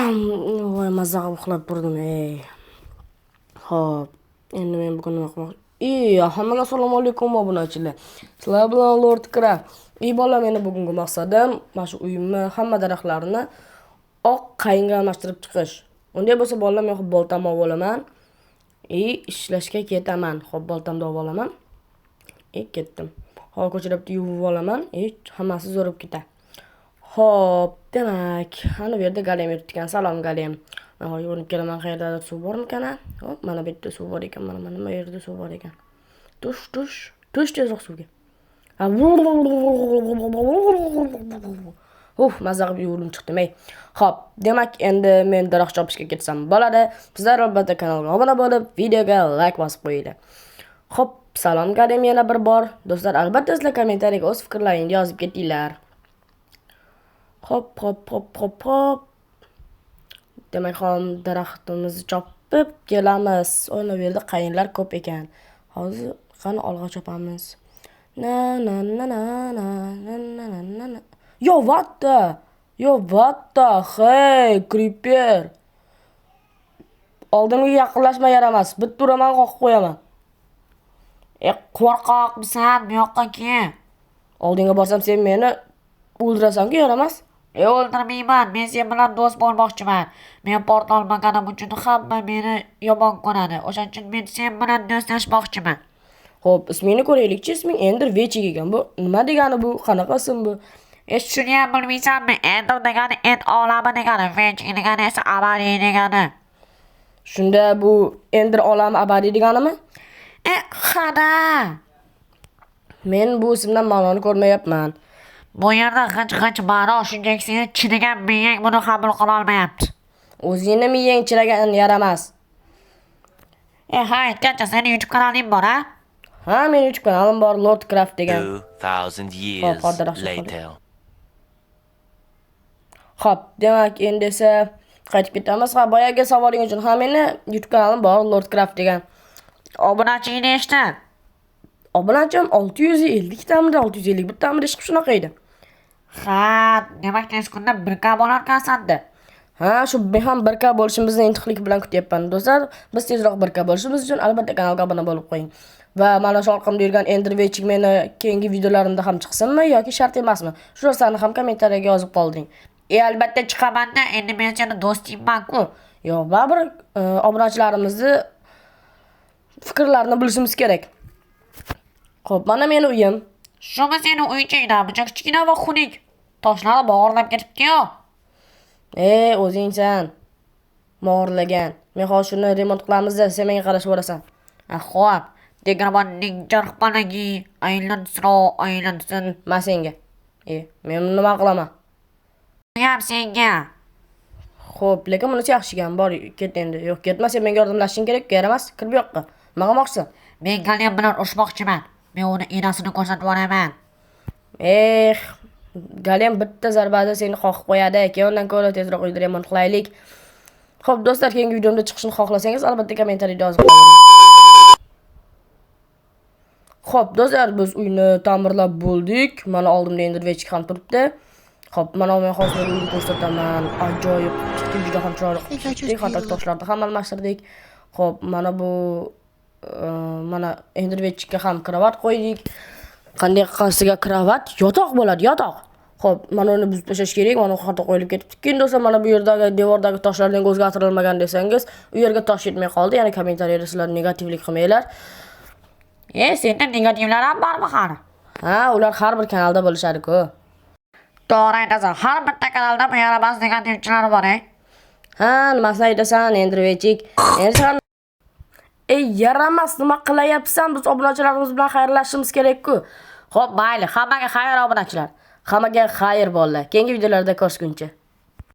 Voy, mazza qilib uxlab turdim, ey. Xo'p, endi men bugun nima qilmoqchi? Hammaga assalomu alaykum obunachilar. Sizlar bilan Lord Craft. Bola, meni bugungi maqsadim mana shu uyimni hamma daraxtlarini oq qayinga almashtirib chiqish. Unday bo'lsa, bolalar, men boltamni olib olaman. Ishlashga ketaman. Xo'p, boltamni olib olaman. Ketdim. Havo ko'chirib yuvib olaman. Hammasi zo'rib ketadi. Xo'p, demak, ana bu yerda Galem yuribdi ekan. Salom Galem. Hozir yo'nib kelaman, qayerda suv bormikan? Hop, mana bu yerda suv bor ekan, mana nima yerda suv bor ekan. Tush tezroq suvga. Mazza qilib yuvinib chiqdim, ey. Xo'p, demak, endi men daraxt chopishga ketsam bo'ladi. Sizlar albatta kanalga obuna bo'lib, videoga like bosib qo'yinglar. Xo'p, salom Galem yana bir bor. Do'stlar, albatta sizlar kommentariyaga o'z fikrlaringizni yozib ketinglar. Hop. Demak, daraxtimizni chopib kelamiz. O'yna bu yerda qayinlar ko'p ekan. Hozir qani olg'a chopamiz. Na. Yo, vatta, hey, creeper. Oldimga yaqinlashma, yaramas. Bitta uraman, qoqib qo'yaman. Qo'rqoqmisan, bu yoqqa kel. Oldinga borsam sen meni o'ldirasan-ku, yaramas. O'ldirmayman, men sen bilan do'st bo'lmoqchiman. Men portolmaganim uchun hamma meni yomon ko'radi. O'shaning uchun men sen bilan do'stlashmoqchiman. Xo'p, ismingni ko'raylik-chi. Isming Ender Vechik ekan. Bu nima degani bu? Qanaqa ism bu? Shuni ham bilmaysanmi? Ender degani et olami degani, Vechik degani esa abadiy degani. Shunda bu Ender olami abadiy deganimi? Qana. Men bu ismdan ma'noni ko'rmayapman. Bu yerda g'ij ma'no, shuningdek seni chirigan miyang buni qabul qila olmayapti. O'zingni miyang chirigan yaramas. Aytgancha, seni YouTube kanaling bor, ha? Ha, men YouTube kanalim bor, Lord Craft degan. 2000 years later. Xo'p, demak, endi esa qaytib ketamiz. Boyagi savoling uchun ham meni YouTube kanalim bor, Lord Craft degan. Obunaching nechta? Obunachim 650 tamda, 651 tamda chiqib shunaqa edi. Demak, tez kunda 1K bo'larkansan-da. Shu men ham 1K bo'lishimizni intiqlik bilan kutyapman. Do'stlar, biz tezroq 1K bo'lishimiz uchun albatta kanalga obuna bo'lib qo'ying. Va mana shu orqamda yurgan Ender Vechik meni keyingi videolarimda ham chiqsinmi yoki shart emasmi? Shu narsani ham kommentariyaga yozib qolding. Albatta chiqaman-da, endi men seni do'stingman-ku. Yo'q, baribir obunachilarimizni fikrlarini bilishimiz kerak. Xo'p, mana meni uyim. Shumi seni uyingda, buncha kichkina va xunuk. Toshlari bo'g'irlab ketibdi-ku. O'zingsan. Mo'g'irlagan. Men hozir shuni remont qilamiz-da, sen menga qarashib borasan. Xo'p, tegramonning jarxpanagi aylansin. Men senga. Men nima qilaman? Ham senga. Xo'p, lekin bunisi yaxshi ekan. Bor, ket endi. Yo'q, ketma, sen menga yordamlashing kerak, yaramas. Kirib bu yoqqa. Nima qilmoqchisan? Men Galem bilan urushmoqchiman. Men uni enasini ko'rsatib yuboraman. Galem bitta zarbada seni qoqib qo'yadi. Keyin undan ko'ra tezroq uyda remont qilaylik. Xo'p, do'stlar, keyingi videomda chiqishini xohlasangiz, albatta kommentariyada yozib qo'ying. Xo'p, do'stlar, biz uyni ta'mirlab bo'ldik. Mana oldimda Ender Vechik ham turibdi. Xo'p, mana men hozir uyni ko'rsataman. Ajoyib, juda ham chiroyli. Hatto toshlarni ham almashtirdik. Xo'p, mana bu mana Ender Vechikka ham kravat qo'ydik. Qanday qilasiga kravat? Yotoq bo'ladi, yotoq. Xo'p, mana uni buzib tashlash kerak. Mana xato qo'yilib ketibdi. Keyin do'stlar, mana bu yerdagi devordagi toshlarning o'zgartirilmagan desangiz, u yerga tosh yetmay qoldi. Ya'ni kommentariyada sizlar negativlik qilmanglar. Senda negativlar ham bormi qani? Ular har bir kanalda bo'lishadi-ku. To'g'ri aytasan, har bitta kanalda bu yaramas negativchilar bor, Nimasini aytasan, Ender Vechik? Yaramas, nima qilayapsan? Biz obunachilarimiz bilan xayrlashishimiz kerak-ku. Xo'p, mayli, hammaga xayr obunachilar. Hammaga xayr bolalar. Keyingi videolarda ko'rishguncha.